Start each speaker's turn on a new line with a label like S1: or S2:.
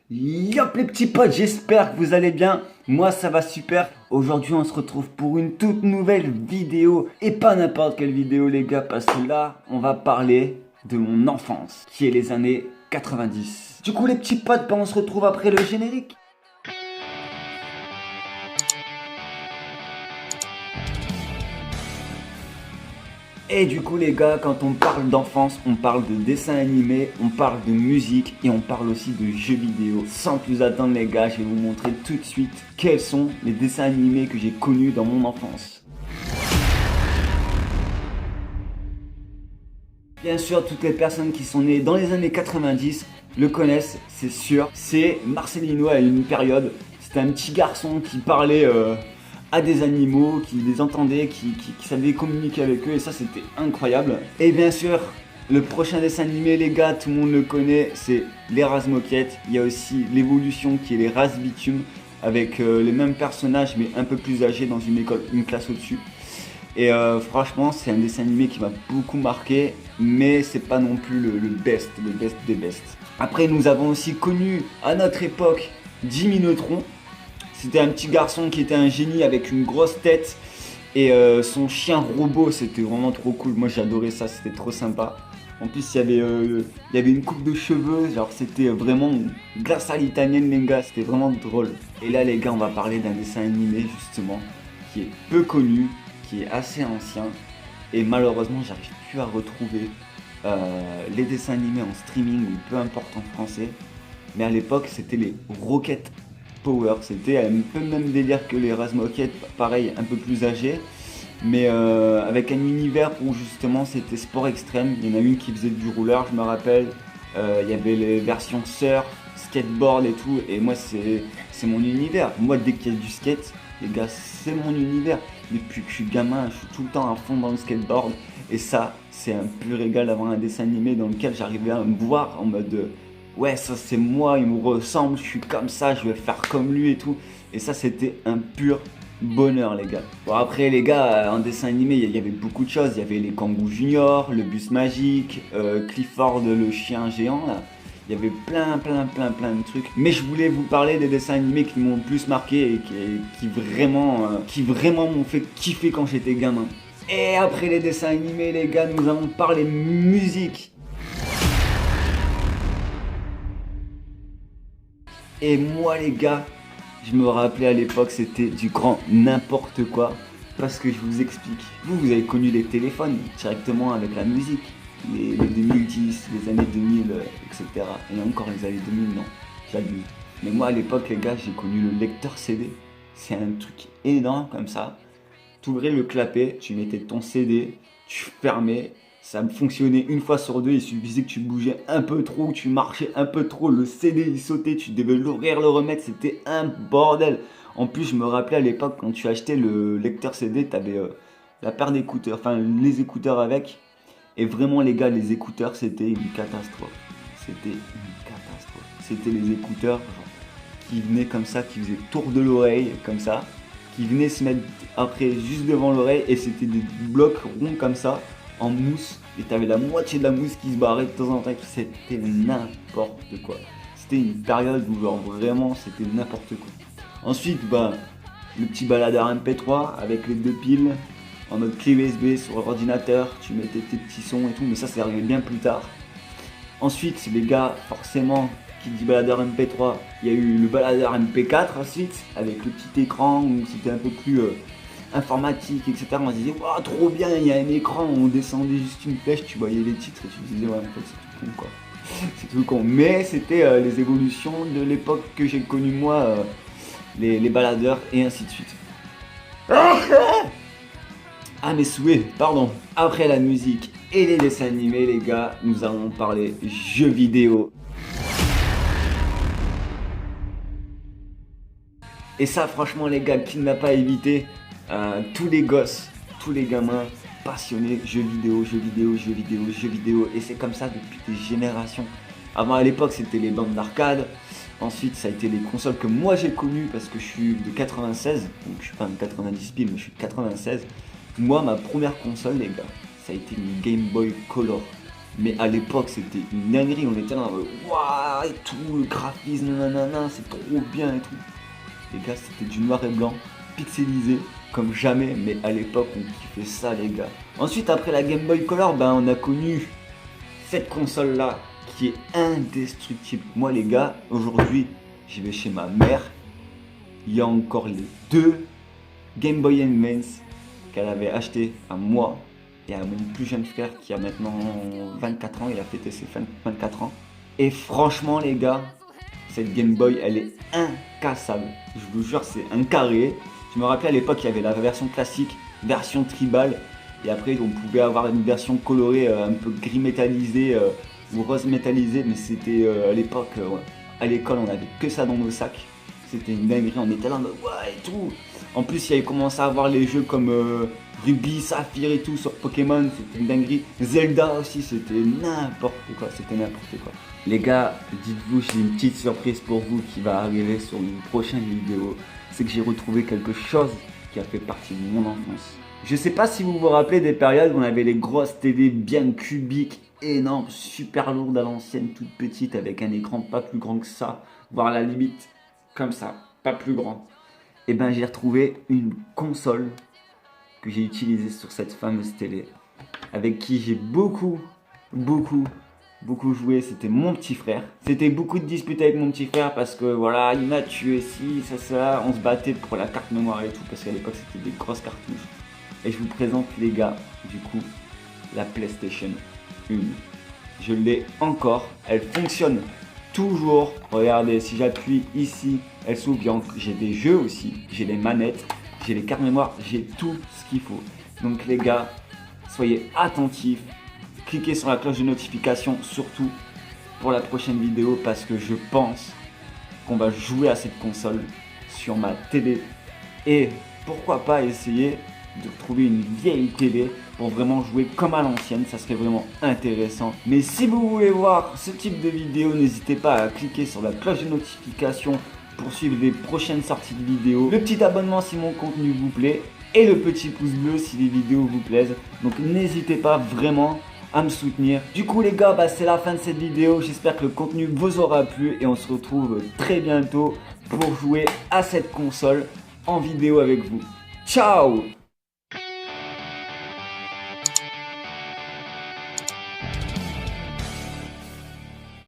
S1: Yop les petits potes, j'espère que vous allez bien. Moi ça va super. Aujourd'hui on se retrouve pour une toute nouvelle vidéo. Et pas n'importe quelle vidéo les gars, parce que là on va parler de mon enfance, qui est les années 90. Du coup les petits potes, on se retrouve après le générique. Et du coup les gars, quand on parle d'enfance, on parle de dessins animés, on parle de musique et on parle aussi de jeux vidéo. Sans plus attendre les gars, je vais vous montrer tout de suite quels sont les dessins animés que j'ai connus dans mon enfance. Bien sûr, toutes les personnes qui sont nées dans les années 90 le connaissent, c'est sûr. C'est Marcelino à une période. C'était un petit garçon qui parlait à des animaux, qui les entendait, qui savait communiquer avec eux, et ça c'était incroyable. Et bien sûr, le prochain dessin animé les gars, tout le monde le connaît, c'est les Razmoquettes. Il y a aussi l'évolution qui est les Razbitume, avec les mêmes personnages mais un peu plus âgés dans une école, une classe au-dessus. Et franchement, c'est un dessin animé qui m'a beaucoup marqué, mais c'est pas non plus le best des best. Après, nous avons aussi connu à notre époque Jimmy Neutron. C'était un petit garçon qui était un génie avec une grosse tête et son chien robot, c'était vraiment trop cool. Moi j'adorais ça, c'était trop sympa. En plus il y avait une coupe de cheveux, genre c'était vraiment grâce à l'italienne les gars, c'était vraiment drôle. Et là les gars, on va parler d'un dessin animé justement qui est peu connu, qui est assez ancien et malheureusement j'arrive plus à retrouver les dessins animés en streaming ou peu importe en français. Mais à l'époque c'était les Rocket Power, c'était un peu le même délire que les Razmoquettes, pareil un peu plus âgé, mais avec un univers où justement c'était sport extrême. Il y en a une qui faisait du rouleur, je me rappelle, il y avait les versions surf, skateboard et tout, et moi c'est mon univers. Moi dès qu'il y a du skate, les gars, c'est mon univers. Depuis que je suis gamin, je suis tout le temps à fond dans le skateboard, et ça c'est un pur régal d'avoir un dessin animé dans lequel j'arrivais à me voir en mode ouais, ça c'est moi, il me ressemble, je suis comme ça, je vais faire comme lui et tout. Et ça c'était un pur bonheur les gars. Bon après les gars, en dessin animé il y avait beaucoup de choses. Il y avait les Kangoo Junior, le bus magique, Clifford le chien géant là. Il y avait plein de trucs. Mais je voulais vous parler des dessins animés qui m'ont le plus marqué et qui vraiment m'ont fait kiffer quand j'étais gamin. Et après les dessins animés les gars, nous allons parler musique. Et moi les gars, je me rappelais à l'époque c'était du grand n'importe quoi. Parce que je vous explique. Vous avez connu les téléphones directement avec la musique. Les 2010, les années 2000, etc. Et encore les années 2000, non, j'abuse. Mais moi à l'époque les gars, j'ai connu le lecteur CD. C'est un truc énorme comme ça. Tu ouvrais le clapet, tu mettais ton CD, tu fermais. Ça fonctionnait une fois sur deux, il suffisait que tu bougeais un peu trop, que tu marchais un peu trop, le CD il sautait, tu devais l'ouvrir, le remettre, c'était un bordel. En plus, je me rappelais à l'époque, quand tu achetais le lecteur CD, tu avais la paire d'écouteurs, enfin les écouteurs avec. Et vraiment les gars, les écouteurs c'était une catastrophe. C'était une catastrophe. C'était les écouteurs genre, qui venaient comme ça, qui faisaient tour de l'oreille, comme ça, qui venaient se mettre après juste devant l'oreille, et c'était des blocs ronds comme ça en mousse, et t'avais la moitié de la mousse qui se barrait de temps en temps. C'était n'importe quoi. C'était une période où genre vraiment c'était n'importe quoi. Ensuite bah le petit baladeur MP3 avec les deux piles en mode clé USB sur l'ordinateur, tu mettais tes petits sons et tout, mais ça c'est arrivé bien plus tard. Ensuite les gars, forcément qui dit baladeur MP3, il y a eu le baladeur MP4 ensuite avec le petit écran où c'était un peu plus informatique, etc. On se disait, wow, trop bien, il y a un écran, on descendait juste une flèche, tu voyais les titres et tu disais, ouais, en fait, c'est tout con, quoi. C'est tout con. Mais c'était les évolutions de l'époque que j'ai connu moi, les baladeurs et ainsi de suite. Ah, mes souhaits, pardon. Après la musique et les dessins animés, les gars, nous allons parler jeux vidéo. Et ça, franchement, les gars, qui n'a pas évité tous les gosses, tous les gamins passionnés jeux vidéo, jeux vidéo, jeux vidéo, jeux vidéo. Et c'est comme ça depuis des générations. Avant, à l'époque, c'était les bandes d'arcade. Ensuite, ça a été les consoles que moi j'ai connues parce que je suis de 96. Donc, je suis pas un 90 piles, mais je suis de 96. Moi, ma première console, les gars, ça a été une Game Boy Color. Mais à l'époque, c'était une dinguerie. On était là, waouh, et tout, le graphisme, nanana, c'est trop bien et tout. Les gars, c'était du noir et blanc, pixelisé, comme jamais. Mais à l'époque, on kiffait ça, les gars. Ensuite, après la Game Boy Color, on a connu cette console-là, qui est indestructible. Moi, les gars, aujourd'hui, j'y vais chez ma mère. Il y a encore les 2 Game Boy Advance qu'elle avait acheté à moi et à mon plus jeune frère qui a maintenant 24 ans, il a fêté ses 24 ans. Et franchement les gars, cette Game Boy elle est incassable. Je vous jure, c'est un carré. Je me rappelle à l'époque, il y avait la version classique, version tribal. Et après on pouvait avoir une version colorée un peu gris métallisé ou rose métallisé. Mais c'était à l'époque, à l'école on avait que ça dans nos sacs. C'était une dinguerie, on était là en mode ouais et tout. En plus, il avait commencé à avoir les jeux comme Ruby, Saphir et tout sur Pokémon, c'était une dinguerie. Zelda aussi, c'était n'importe quoi, Les gars, dites-vous, j'ai une petite surprise pour vous qui va arriver sur une prochaine vidéo. C'est que j'ai retrouvé quelque chose qui a fait partie de mon enfance. Je sais pas si vous vous rappelez des périodes où on avait les grosses télé bien cubiques, énormes, super lourdes à l'ancienne, toutes petites, avec un écran pas plus grand que ça, voire à la limite comme ça, pas plus grand. Et ben j'ai retrouvé une console que j'ai utilisée sur cette fameuse télé, avec qui j'ai beaucoup joué. C'était mon petit frère. C'était beaucoup de disputes avec mon petit frère parce que voilà, il m'a tué, si, ça, on se battait pour la carte mémoire et tout, parce qu'à l'époque c'était des grosses cartouches. Et je vous présente les gars, du coup, la PlayStation 1. Je l'ai encore, elle fonctionne toujours. Regardez, si j'appuie ici, elle s'ouvre. J'ai des jeux aussi, j'ai les manettes, j'ai les cartes mémoire, j'ai tout ce qu'il faut. Donc les gars, soyez attentifs, cliquez sur la cloche de notification surtout pour la prochaine vidéo parce que je pense qu'on va jouer à cette console sur ma télé et pourquoi pas essayer de trouver une vieille télé pour vraiment jouer comme à l'ancienne, ça serait vraiment intéressant. Mais si vous voulez voir ce type de vidéo, n'hésitez pas à cliquer sur la cloche de notification pour suivre les prochaines sorties de vidéos, le petit abonnement si mon contenu vous plaît et le petit pouce bleu si les vidéos vous plaisent. Donc n'hésitez pas vraiment à me soutenir. Du coup les gars, c'est la fin de cette vidéo, j'espère que le contenu vous aura plu et on se retrouve très bientôt pour jouer à cette console en vidéo avec vous. Ciao!